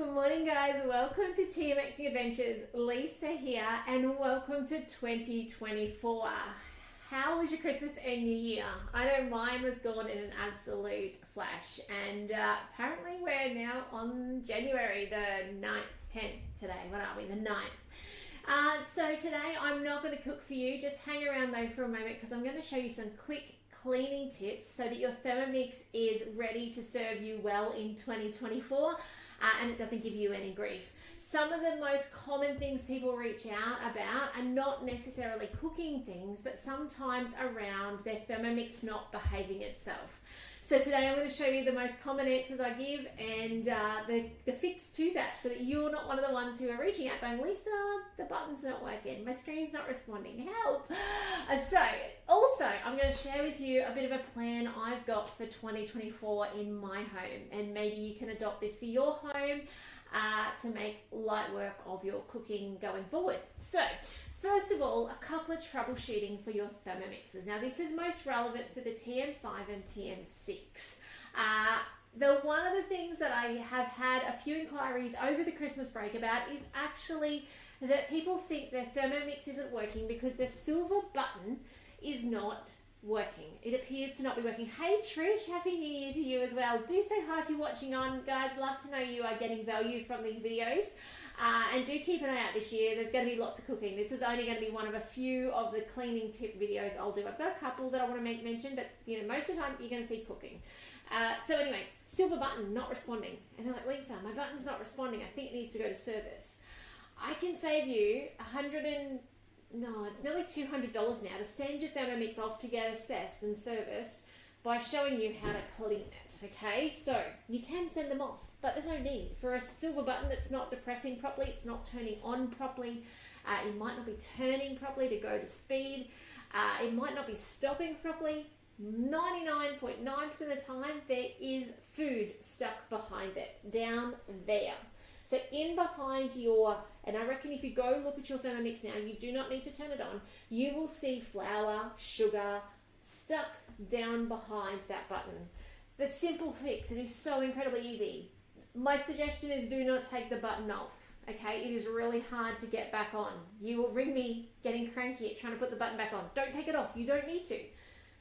Good morning, guys. Welcome to Thermomix Adventures. Lisa here, and welcome to 2024. How was your Christmas and New Year? I know mine was gone in an absolute flash, and apparently we're now on January the 9th, 10th today. What are we? The 9th. So today I'm not going to cook for you. Just hang around though for a moment because I'm going to show you some quick cleaning tips so that your Thermomix is ready to serve you well in 2024 and it doesn't give you any grief. Some of the most common things people reach out about are not necessarily cooking things, but sometimes around their Thermomix not behaving itself. So today I'm going to show you the most common answers I give and the fix to that, so that you're not one of the ones who are reaching out going, Lisa, the button's not working, my screen's not responding, help. So also I'm going to share with you a bit of a plan I've got for 2024 in my home, and maybe you can adopt this for your home to make light work of your cooking going forward. So first of all, a couple of troubleshooting for your Thermomixes. Now this is most relevant for the TM5 and TM6. One of the things that I have had a few inquiries over the Christmas break about is actually that people think their Thermomix isn't working because the silver button is not working. It appears to not be working. Hey Trish, Happy New Year to you as well. Do say hi if you're watching on. Guys, love to know you are getting value from these videos. And do keep an eye out this year. There's going to be lots of cooking. This is only going to be one of a few of the cleaning tip videos I'll do. I've got a couple that I want to make mention, but most of the time you're going to see cooking. So anyway, silver button not responding. And they're like, Lisa, my button's not responding. I think it needs to go to service. I can save you it's nearly $200 now to send your Thermomix off to get assessed and serviced by showing you how to clean it, okay? So you can send them off, but there's no need. For a silver button that's not depressing properly, it's not turning on properly, it might not be turning properly to go to speed, it might not be stopping properly. 99.9% of the time, there is food stuck behind it, down there. So in behind and I reckon if you go look at your Thermomix now, you do not need to turn it on, you will see flour, sugar, stuck down behind that button. The simple fix, it is so incredibly easy. My suggestion is do not take the button off, okay? It is really hard to get back on. You will ring me getting cranky at trying to put the button back on. Don't take it off, you don't need to.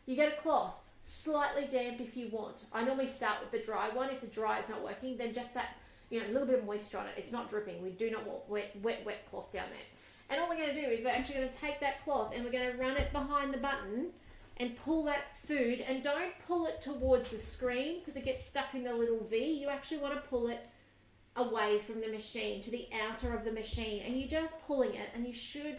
You get a cloth, slightly damp if you want. I normally start with the dry one. If the dry is not working, then just that, a little bit of moisture on it. It's not dripping. We do not want wet cloth down there. And all we're going to do is we're actually going to take that cloth and we're going to run it behind the button and pull that food, and don't pull it towards the screen because it gets stuck in the little V. You actually want to pull it away from the machine, to the outer of the machine, and you're just pulling it, and you should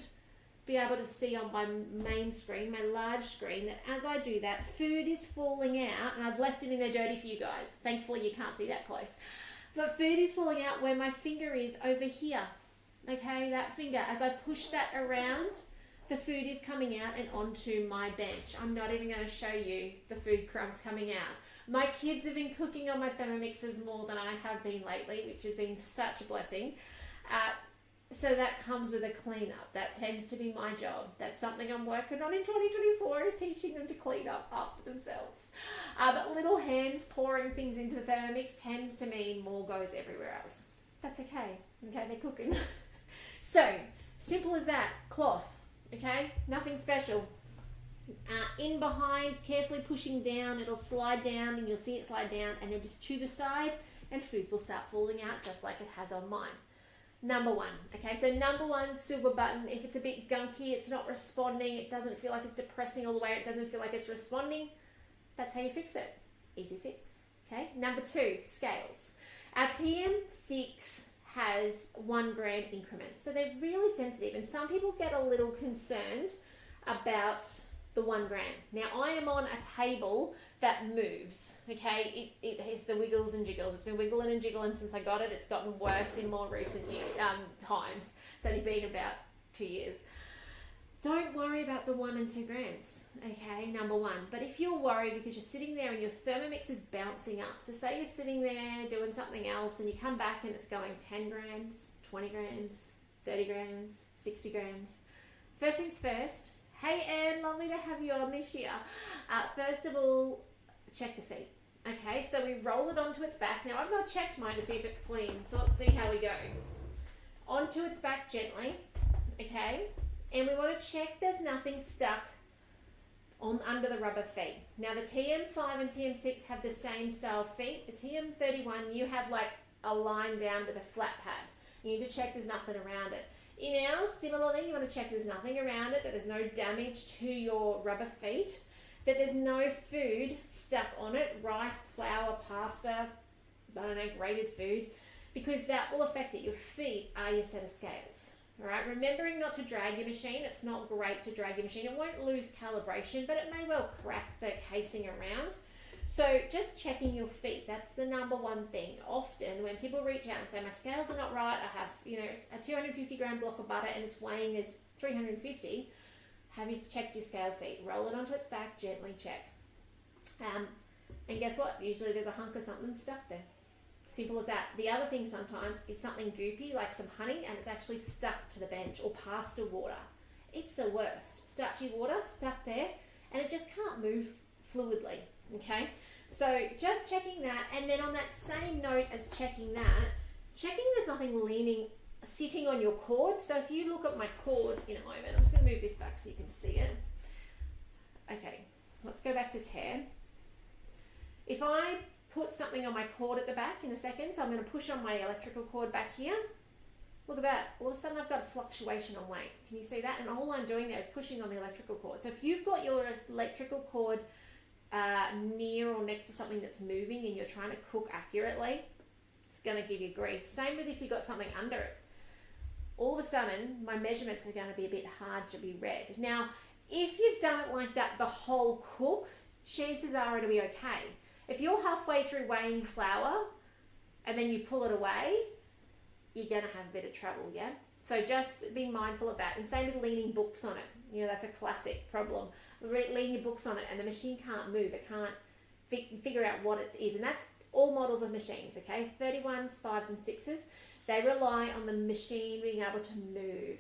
be able to see on my main screen, my large screen, that as I do that, food is falling out, and I've left it in there dirty for you guys. Thankfully you can't see that close. But food is falling out where my finger is over here. Okay, that finger, as I push that around, the food is coming out and onto my bench. I'm not even going to show you the food crumbs coming out. My kids have been cooking on my Thermomixes more than I have been lately, which has been such a blessing. So that comes with a cleanup. That tends to be my job. That's something I'm working on in 2024, is teaching them to clean up after themselves. But little hands pouring things into the Thermomix tends to mean more goes everywhere else. That's okay. Okay, they're cooking. So, simple as that. Cloth. Okay, nothing special. In behind, carefully pushing down, it'll slide down and you'll see it slide down, and then just to the side and food will start falling out just like it has on mine. Number one, okay, so number one, silver button. If it's a bit gunky, it's not responding, it doesn't feel like it's depressing all the way, it doesn't feel like it's responding, that's how you fix it. Easy fix, okay? Number two, scales. Our TM6 has 1 gram increments, so they're really sensitive, and some people get a little concerned about the 1 gram. Now I am on a table that moves, okay? It has the wiggles and jiggles. It's been wiggling and jiggling since I got it. It's gotten worse in more recent times. It's only been about 2 years. Don't worry about the 1 and 2 grams, okay? Number one. But if you're worried because you're sitting there and your Thermomix is bouncing up, so say you're sitting there doing something else and you come back and it's going 10 grams, 20 grams, 30 grams, 60 grams. First things first. Hey Anne, lovely to have you on this year. First of all, check the feet. Okay, so we roll it onto its back. Now I've not checked mine to see if it's clean, so let's see how we go. Onto its back gently, okay? And we want to check there's nothing stuck on under the rubber feet. Now the TM5 and TM6 have the same style feet. The TM31, you have like a line down with a flat pad. You need to check there's nothing around it. In ours, similarly, you want to check there's nothing around it, that there's no damage to your rubber feet, that there's no food stuck on it, rice, flour, pasta, I don't know, grated food, because that will affect it. Your feet are your set of scales. All right, remembering not to drag your machine. It's not great to drag your machine. It won't lose calibration, but it may well crack the casing around. So just checking your feet, that's the number one thing. Often when people reach out and say, my scales are not right, I have, a 250 gram block of butter and it's weighing as 350, have you checked your scale feet? Roll it onto its back, gently check. And guess what? Usually there's a hunk of something stuck there. Simple as that. The other thing sometimes is something goopy, like some honey, and it's actually stuck to the bench, or pasta water. It's the worst. Starchy water stuck there, and it just can't move fluidly, okay? So just checking that, and then on that same note as checking that, checking there's nothing sitting on your cord. So if you look at my cord in a moment, I'm just going to move this back so you can see it. Okay, let's go back to tear. If I put something on my cord at the back in a second, so I'm going to push on my electrical cord back here. Look at that. All of a sudden I've got a fluctuation on weight. Can you see that? And all I'm doing there is pushing on the electrical cord. So if you've got your electrical cord near or next to something that's moving and you're trying to cook accurately, it's going to give you grief. Same with if you've got something under it. All of a sudden, my measurements are going to be a bit hard to be read. Now, if you've done it like that the whole cook, chances are it'll be okay. If you're halfway through weighing flour and then you pull it away, you're going to have a bit of trouble, yeah? So just be mindful of that. And same with leaning books on it. That's a classic problem. Lean your books on it and the machine can't move. It can't figure out what it is. And that's all models of machines, okay? 31s, 5s and 6s. They rely on the machine being able to move.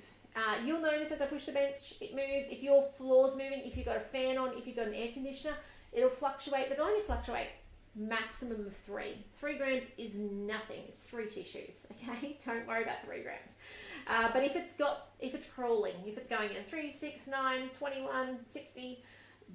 You'll notice as I push the bench, it moves. If your floor's moving, if you've got a fan on, if you've got an air conditioner, it'll fluctuate, but it'll only fluctuate maximum of 3. 3 grams is nothing. It's 3 tissues, okay? Don't worry about 3 grams. But if it's crawling, if it's going in 3, 6, 9, 21, 60,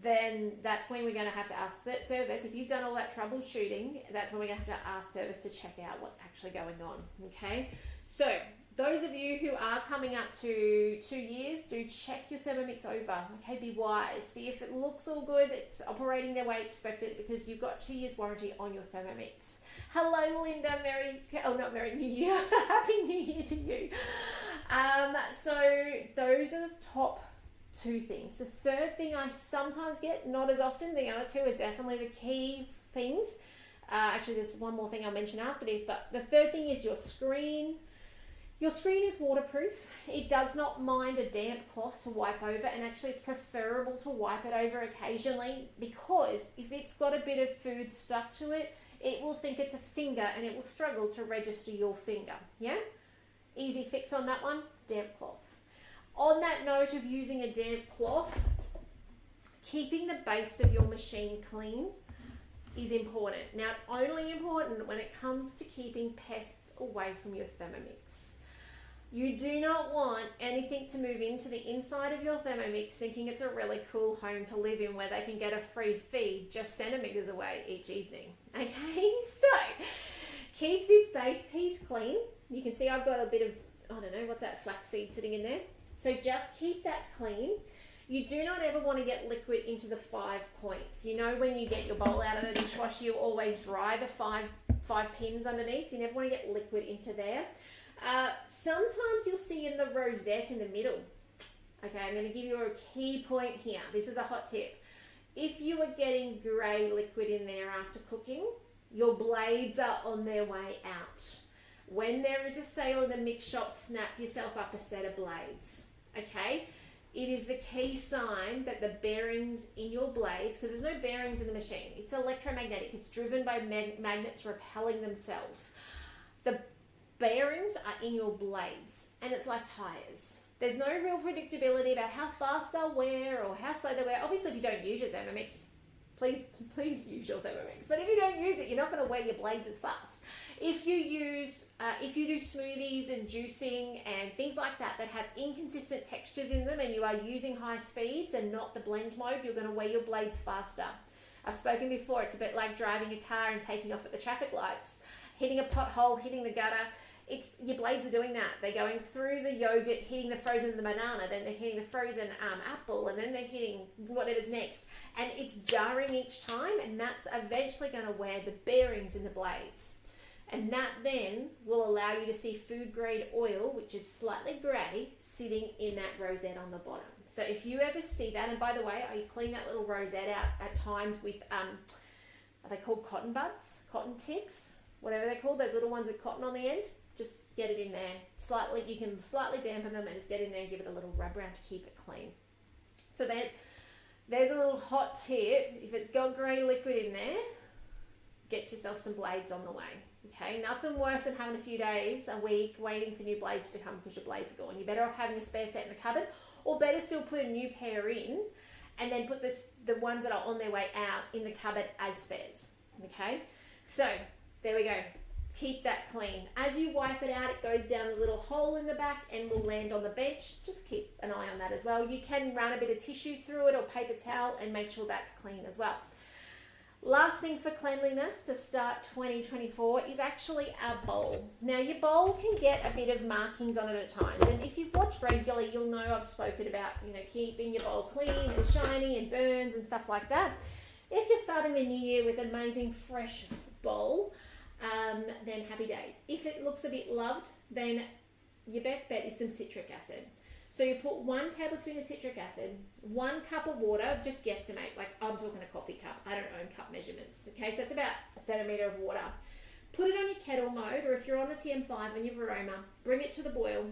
then that's when we're going to have to ask the service. If you've done all that troubleshooting, that's when we're going to have to ask service to check out what's actually going on, okay? So those of you who are coming up to 2 years, do check your Thermomix over, okay? Be wise. See if it looks all good, it's operating the way expected, because you've got 2 years warranty on your Thermomix. Hello, Linda. Not Merry New Year. Happy New Year to you. So those are the top 2 things. The third thing I sometimes get, not as often, the other 2 are definitely the key things. Actually, there's one more thing I'll mention after this, but the third thing is your screen. Your screen is waterproof. It does not mind a damp cloth to wipe over, and actually it's preferable to wipe it over occasionally, because if it's got a bit of food stuck to it, it will think it's a finger and it will struggle to register your finger, yeah? Easy fix on that one, damp cloth. On that note of using a damp cloth, keeping the base of your machine clean is important. Now, it's only important when it comes to keeping pests away from your Thermomix. You do not want anything to move into the inside of your Thermomix thinking it's a really cool home to live in where they can get a free feed just centimeters away each evening. Okay, so keep this base piece clean. You can see I've got a bit of, I don't know, what's that, flaxseed sitting in there. So just keep that clean. You do not ever want to get liquid into the 5 points. When you get your bowl out of the dishwasher, you always dry the five pins underneath. You never want to get liquid into there. Sometimes you'll see in the rosette in the middle. Okay, I'm going to give you a key point here. This is a hot tip. If you are getting grey liquid in there after cooking, your blades are on their way out. When there is a sale in the mix shop, snap yourself up a set of blades. Okay? It is the key sign that the bearings in your blades, because there's no bearings in the machine, it's electromagnetic, it's driven by magnets repelling themselves. The bearings are in your blades, and it's like tires. There's no real predictability about how fast they'll wear or how slow they'll wear. Obviously, if you don't use your Thermomix, please use your Thermomix. But if you don't use it, you're not going to wear your blades as fast. If you do smoothies and juicing and things like that have inconsistent textures in them, and you are using high speeds and not the blend mode, you're going to wear your blades faster. I've spoken before, it's a bit like driving a car and taking off at the traffic lights, hitting a pothole, hitting the gutter. Your blades are doing that. They're going through the yogurt, hitting the frozen banana, then they're hitting the frozen apple, and then they're hitting whatever's next. And it's jarring each time, and that's eventually going to wear the bearings in the blades. And that then will allow you to see food grade oil, which is slightly grey, sitting in that rosette on the bottom. So if you ever see that, and by the way, I clean that little rosette out at times with, are they called cotton buds? Cotton tips? Whatever they're called, those little ones with cotton on the end. Just get it in there. You can slightly dampen them and just get in there and give it a little rub around to keep it clean. So there's a little hot tip. If it's got grey liquid in there, get yourself some blades on the way. Okay, nothing worse than having a few days, a week, waiting for new blades to come because your blades are gone. You're better off having a spare set in the cupboard, or better still, put a new pair in and then put the ones that are on their way out in the cupboard as spares. Okay, so there we go. Keep that clean. As you wipe it out, it goes down a little hole in the back and will land on the bench. Just keep an eye on that as well. You can run a bit of tissue through it or paper towel and make sure that's clean as well. Last thing for cleanliness to start 2024 is actually our bowl. Now your bowl can get a bit of markings on it at times, and if you've watched regularly, you'll know I've spoken about, keeping your bowl clean and shiny and burns and stuff like that. If you're starting the new year with an amazing fresh bowl, then happy days. If it looks a bit loved, then your best bet is some citric acid. So you put 1 tablespoon of citric acid, 1 cup of water, just guesstimate, like I'm talking a coffee cup. I don't own cup measurements. Okay, so that's about a centimetre of water. Put it on your kettle mode, or if you're on a TM5 on your Varoma, bring it to the boil.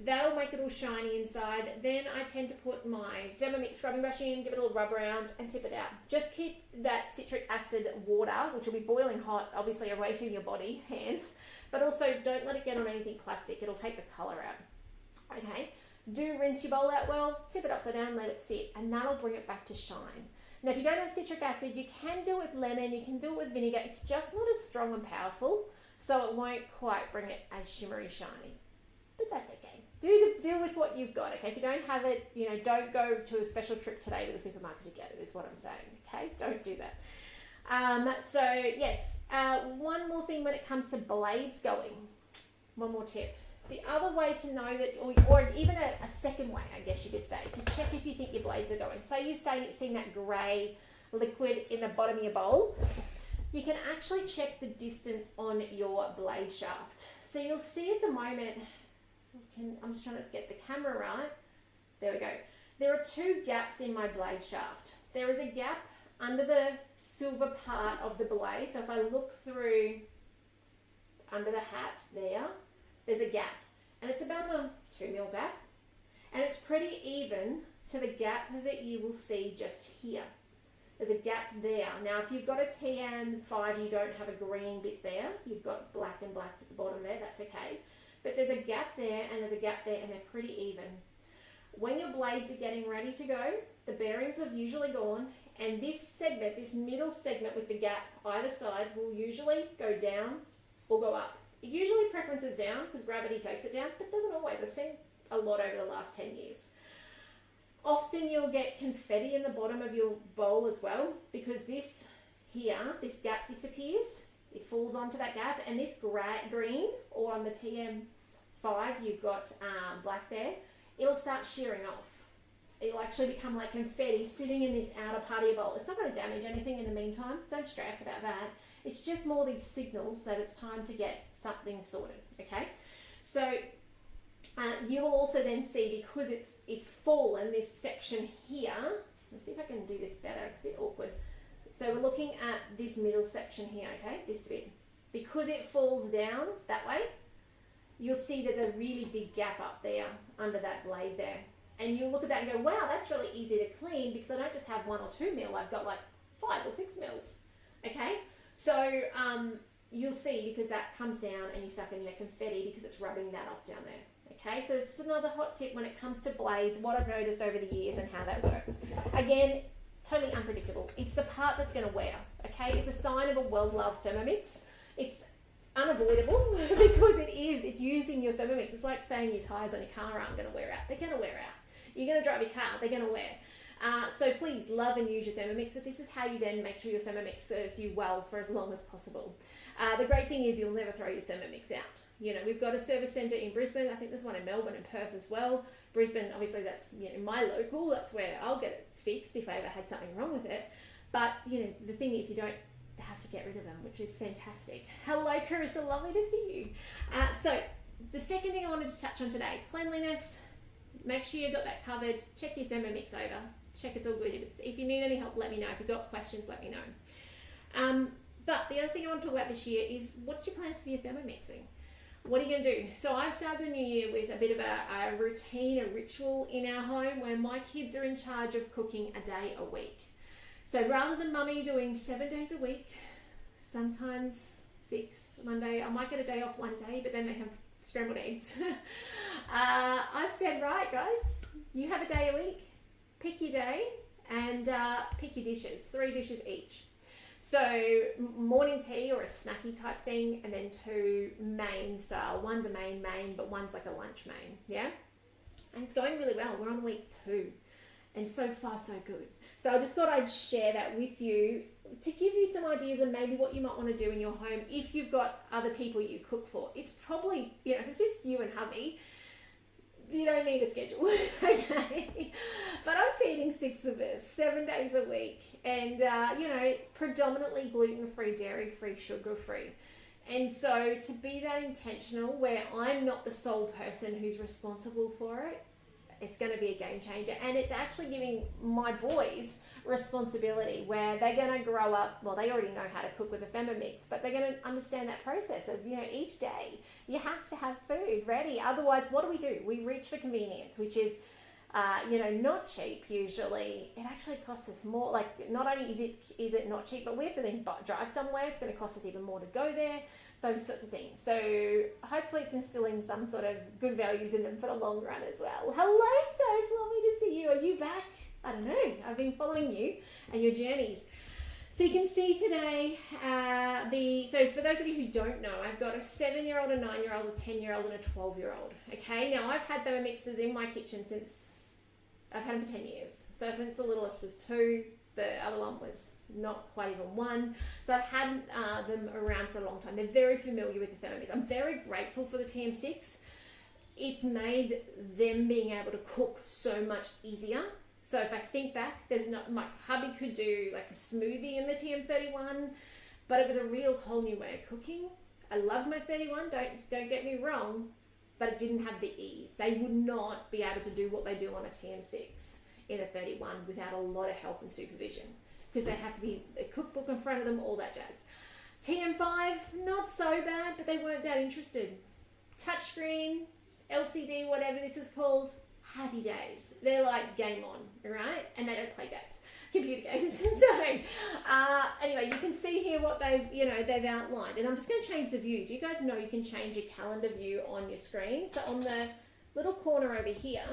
That'll make it all shiny inside. Then I tend to put my Thermomix scrubbing brush in, give it a little rub around and tip it out. Just keep that citric acid water, which will be boiling hot, obviously away from your body, hands, but also don't let it get on anything plastic. It'll take the colour out. Okay. Do rinse your bowl out well, tip it upside down, let it sit, and that'll bring it back to shine. Now, if you don't have citric acid, you can do it with lemon, you can do it with vinegar. It's just not as strong and powerful, so it won't quite bring it as shimmery shiny. But that's okay. Deal with what you've got, okay? If you don't have it, don't go to a special trip today to the supermarket to get it, is what I'm saying, okay? Don't do that. So, yes, one more thing when it comes to blades going. One more tip. The other way to know that, or even a second way, I guess you could say, to check if you think your blades are going. Say you're seeing that grey liquid in the bottom of your bowl, you can actually check the distance on your blade shaft. So you'll see at the moment, I'm just trying to get the camera right. There we go. There are 2 gaps in my blade shaft. There is a gap under the silver part of the blade. So if I look through under the hat there's a gap, and it's about a 2 mil gap, and it's pretty even to the gap that you will see just here. There's a gap there. Now, if you've got a TM5, you don't have a green bit there. You've got black and black at the bottom there. That's okay. But there's a gap there, and there's a gap there, and they're pretty even. When your blades are getting ready to go, the bearings have usually gone, and this segment, this middle segment with the gap either side, will usually go down or go up. It usually preferences down because gravity takes it down, but doesn't always. I've seen a lot over the last 10 years. Often you'll get confetti in the bottom of your bowl as well, because this gap disappears. It falls onto that gap, and this green, or on the TM5 you've got black there, it'll start shearing off. It'll actually become like confetti sitting in this outer part of your bowl. It's not going to damage anything in the meantime. Don't stress about that. It's just more these signals that it's time to get something sorted, okay? So you will also then see, because it's fallen, this section here, let's see if I can do this better, it's a bit awkward. So we're looking at this middle section here, okay, this bit. Because it falls down that way, you'll see there's a really big gap up there under that blade there. And you'll look at that and go, wow, that's really easy to clean because I don't just have 1 or 2 mil, I've got like 5 or 6 mils, okay? So you'll see, because that comes down and you start getting the confetti because it's rubbing that off down there, okay? So it's just another hot tip when it comes to blades, what I've noticed over the years and how that works. Again, totally unpredictable. It's the part that's going to wear, okay? It's a sign of a well-loved Thermomix. It's unavoidable because it's using your Thermomix. It's like saying your tyres on your car aren't going to wear out. They're going to wear out. You're going to drive your car, they're going to wear. So please love and use your Thermomix, but this is how you then make sure your Thermomix serves you well for as long as possible. The great thing is you'll never throw your Thermomix out. You know, we've got a service centre in Brisbane. I think there's one in Melbourne and Perth as well. Brisbane, obviously, that's, you know, my local. That's where I'll get it fixed if I ever had something wrong with it. But, you know, the thing is you don't have to get rid of them, which is fantastic. Hello, Carissa. Lovely to see you. So the second thing I wanted to touch on today, cleanliness. Make sure you've got that covered. Check your Thermomix over. Check it's all good. If you need any help, let me know. If you've got questions, let me know. But the other thing I want to talk about this year is, what's your plans for your Thermomixing? What are you going to do? So I've started the new year with a bit of a routine, a ritual in our home where my kids are in charge of cooking a day a week. So rather than mummy doing 7 days a week, sometimes 6, Monday, I might get a day off one day, but then they have scrambled eggs. I've said, right guys, you have a day a week, pick your day and pick your dishes, 3 dishes each. So morning tea or a snacky type thing, and then 2 main style. One's a main, but one's like a lunch main, yeah? And it's going really well. We're on week 2 and so far so good. So I just thought I'd share that with you to give you some ideas of maybe what you might want to do in your home if you've got other people you cook for. It's probably, you know, if it's just you and hubby, you don't need a schedule, okay? But I'm feeding 6 of us, 7 days a week, and, you know, predominantly gluten-free, dairy-free, sugar-free. And so to be that intentional where I'm not the sole person who's responsible for it, it's going to be a game changer. And it's actually giving my boys responsibility where they're going to grow up, well, they already know how to cook with a Thermomix, but they're going to understand that process of, you know, each day you have to have food ready. Otherwise, what do? We reach for convenience, which is, you know, not cheap usually. It actually costs us more. Like, not only is it not cheap, but we have to then drive somewhere. It's going to cost us even more to go there, those sorts of things. So hopefully it's instilling some sort of good values in them for the long run as well. Hello, Soph, lovely to see you. Are you back? I don't know. I've been following you and your journeys. So you can see today, so for those of you who don't know, I've got a 7-year-old, a 9-year-old, a 10-year-old, and a 12-year-old. Okay, now I've had Thermomixes in my kitchen since, I've had them for 10 years. So since the littlest was 2, the other one was not quite even 1. So I've had them around for a long time. They're very familiar with the Thermomix. I'm very grateful for the TM6. It's made them being able to cook so much easier. So if I think back, my hubby could do like a smoothie in the TM31, but it was a real whole new way of cooking. I loved my 31, don't get me wrong, but it didn't have the ease. They would not be able to do what they do on a TM6 in a 31 without a lot of help and supervision, because they have to be a cookbook in front of them, all that jazz. TM5, not so bad, but they weren't that interested. Touchscreen, LCD, whatever this is called, happy days. They're like game on, right? And they don't play games, computer games. So anyway, you can see here what they've outlined, and I'm just going to change the view. Do you guys know you can change your calendar view on your screen? So on the little corner over here,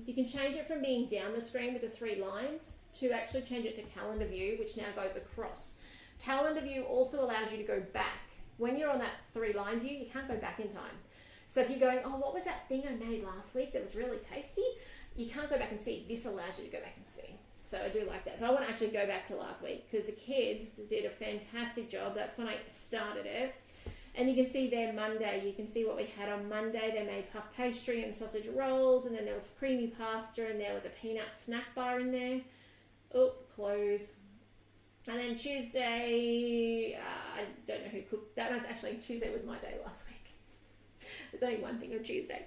you can change it from being down the screen with the 3 lines to actually change it to calendar view, which now goes across. Calendar view also allows you to go back. When you're on that 3-line view, you can't go back in time. So if you're going, oh, what was that thing I made last week that was really tasty? You can't go back and see. This allows you to go back and see. So I do like that. So I want to actually go back to last week because the kids did a fantastic job. That's when I started it. And you can see there Monday, you can see what we had on Monday. They made puff pastry and sausage rolls, and then there was creamy pasta, and there was a peanut snack bar in there. Oh, close. And then Tuesday, I don't know who cooked. That was actually, Tuesday was my day last week. There's only one thing on Tuesday.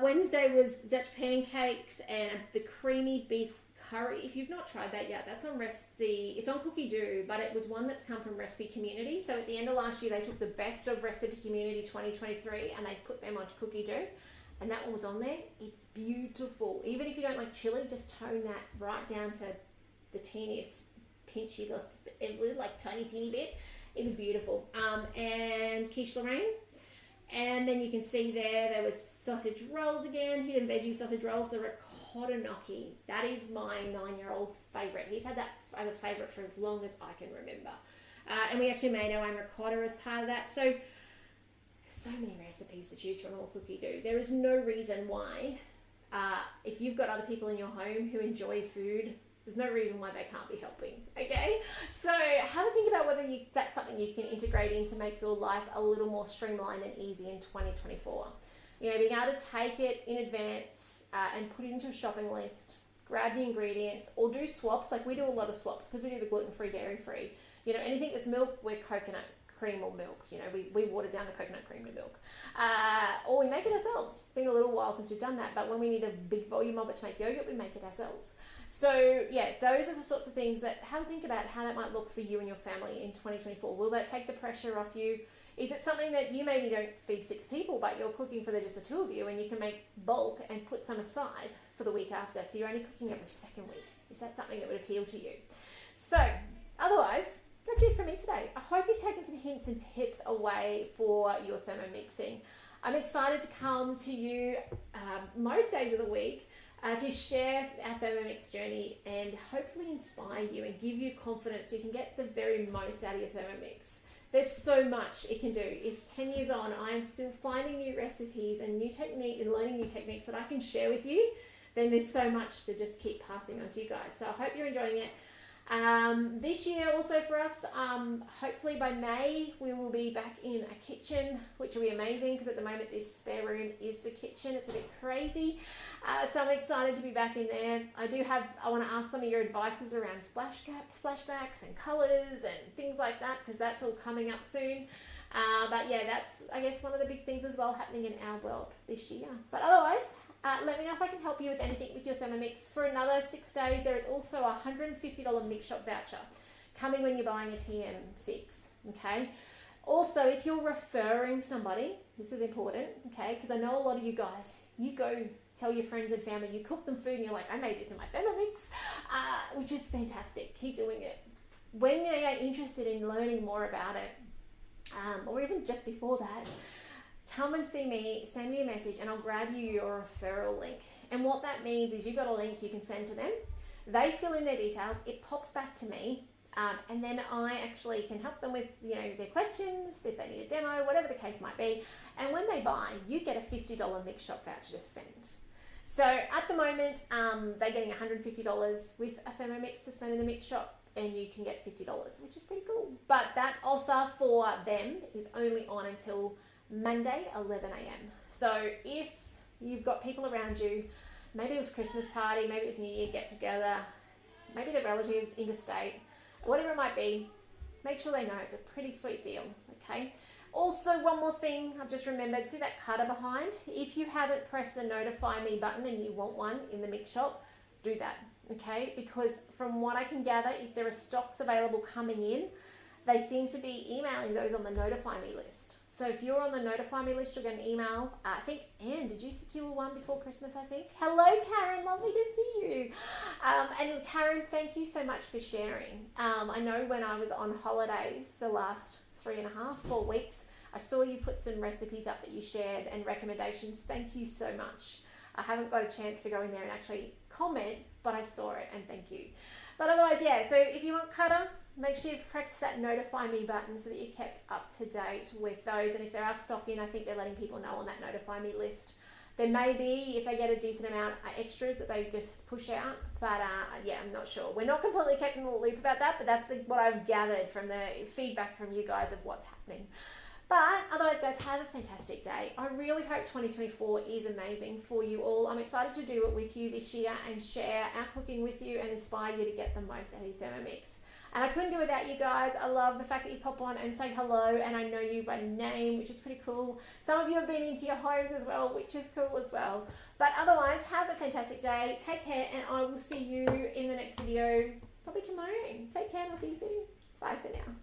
Wednesday was Dutch pancakes and the creamy beef curry. If you've not tried that yet, that's on it's on Cookie Do, but it was one that's come from Recipe Community. So at the end of last year, they took the best of Recipe Community 2023 and they put them onto Cookie Do, and that one was on there. It's beautiful. Even if you don't like chili, just tone that right down to the teeniest pinchy, like tiny teeny bit. It was beautiful. And quiche Lorraine. And then you can see there was sausage rolls again, hidden veggie sausage rolls. They're a ricotta gnocchi. That is my 9-year-old's favourite. He's had that as a favourite for as long as I can remember. And we actually made our own ricotta as part of that. So many recipes to choose from all Cookie Do. There is no reason why, if you've got other people in your home who enjoy food, there's no reason why they can't be helping, okay? So have a think about whether that's something you can integrate in to make your life a little more streamlined and easy in 2024. You know, being able to take it in advance and put it into a shopping list, grab the ingredients, or do swaps. Like we do a lot of swaps because we do the gluten-free, dairy-free. You know, anything that's milk, we're coconut cream or milk. You know, we water down the coconut cream to milk. Or we make it ourselves. It's been a little while since we've done that, but when we need a big volume of it to make yogurt, we make it ourselves. So yeah, those are the sorts of things that have a think about how that might look for you and your family in 2024. Will that take the pressure off you? Is it something that you maybe don't feed 6 people, but you're cooking for just the 2 of you, and you can make bulk and put some aside for the week after, so you're only cooking every second week? Is that something that would appeal to you? So otherwise, that's it from me today. I hope you've taken some hints and tips away for your thermomixing. I'm excited to come to you most days of the week to share our Thermomix journey and hopefully inspire you and give you confidence so you can get the very most out of your Thermomix. There's so much it can do. If 10 years on, I'm still finding new recipes and new technique and learning new techniques that I can share with you, then there's so much to just keep passing on to you guys. So I hope you're enjoying it. This year also for us, hopefully by May, we will be back in a kitchen, which will be amazing because at the moment this spare room is the kitchen. It's a bit crazy. So I'm excited to be back in there. I want to ask some of your advices around splashbacks and colours and things like that, because that's all coming up soon. But yeah, that's, I guess, one of the big things as well happening in our world this year. But otherwise, let me know if I can help you with anything with your Thermomix. For another 6 days, there is also a $150 Mix Shop voucher coming when you're buying a TM6, okay? Also, if you're referring somebody, this is important, okay? Because I know a lot of you guys, you go tell your friends and family, you cook them food and you're like, I made this in my Thermomix, which is fantastic. Keep doing it. When they are interested in learning more about it, or even just before that, come and see me, send me a message, and I'll grab you your referral link. And what that means is you've got a link you can send to them. They fill in their details, it pops back to me, and then I actually can help them with, you know, their questions, if they need a demo, whatever the case might be. And when they buy, you get a $50 Mix Shop voucher to spend. So at the moment, they're getting $150 with a Thermomix to spend in the Mix Shop, and you can get $50, which is pretty cool. But that offer for them is only on until Monday, 11 a.m. So if you've got people around you, maybe it was Christmas party, maybe it's New Year get together, maybe they're relatives interstate, whatever it might be, make sure they know it's a pretty sweet deal, okay? Also, one more thing I've just remembered, see that cutter behind? If you haven't pressed the notify me button and you want one in the Mix Shop, do that, okay? Because from what I can gather, if there are stocks available coming in, they seem to be emailing those on the notify me list. So if you're on the notify me list, you'll get an email. I think, Anne, did you secure one before Christmas, I think? Hello, Karen, lovely to see you. And Karen, thank you so much for sharing. I know when I was on holidays the last 4 weeks, I saw you put some recipes up that you shared and recommendations. Thank you so much. I haven't got a chance to go in there and actually comment, but I saw it and thank you. But otherwise, yeah, so if you want cutter, make sure you've pressed that notify me button so that you're kept up to date with those. And if there are stock in, I think they're letting people know on that notify me list. There may be, if they get a decent amount, extras that they just push out. But yeah, I'm not sure. We're not completely kept in the loop about that, but that's what I've gathered from the feedback from you guys of what's happening. But otherwise, guys, have a fantastic day. I really hope 2024 is amazing for you all. I'm excited to do it with you this year and share our cooking with you and inspire you to get the most out of your Thermomix. And I couldn't do it without you guys. I love the fact that you pop on and say hello, and I know you by name, which is pretty cool. Some of you have been into your homes as well, which is cool as well. But otherwise, have a fantastic day. Take care, and I will see you in the next video, probably tomorrow. Take care, and I'll see you soon. Bye for now.